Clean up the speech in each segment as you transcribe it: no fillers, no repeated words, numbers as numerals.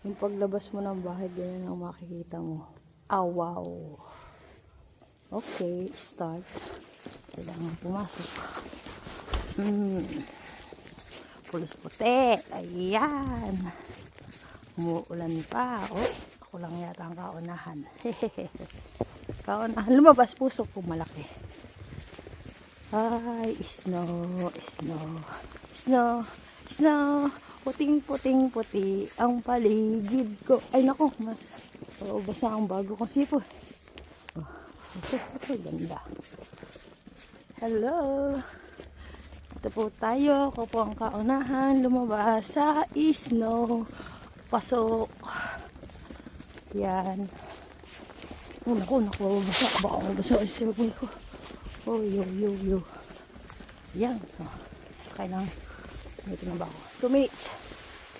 Yung paglabas mo ng bahay, ganyan ang makikita mo. Ah, wow. Okay, start. Kailangan pumasok. Pulos puti. Ayan. Umuulan pa. Oh, ako lang yata ang kaunahan. Kaunahan. Lumabas puso ko malaki. Ay, snow, snow, snow, snow. Puting, puting, puti ang paligid ko. Ay, nako. Basa ang bago kong sipon. Oh, ito, ganda. Hello. Ito po tayo. Ako po ang kaunahan. Lumabas sa snow. Pasok. Yan. Oh, naku. Basa. Baka mabasa ang sipon ko. Oh, yo. Yan. Oh, kailangan. Ito na ba ako? 2 minutes.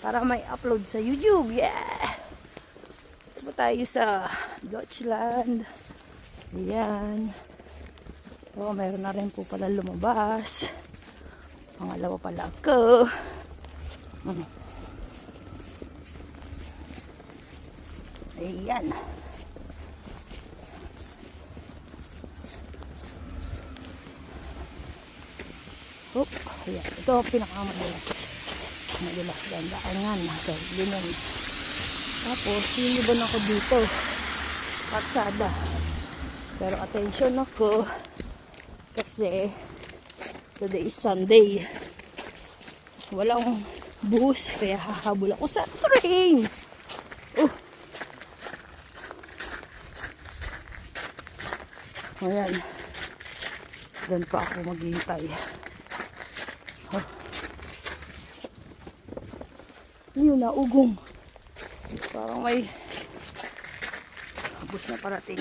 Para may upload sa YouTube. Yeah! Ito po tayo sa Deutschland. Ayan. Oh, meron na rin po pala lumabas. Pangalawa pala ako. Ayan. Oh, ayan. Ito ang pinakamadalas. Madalas gandaan nga. Ganyan. Tapos, sinibon ako dito. Paksada. Pero attention ako. Kasi, today is Sunday. Walang bus. Kaya hahabol ako sa train. Oh. Ayan. Doon pa ako maghihintay. Oh. Yun na, ugong. Parang may bus na parating.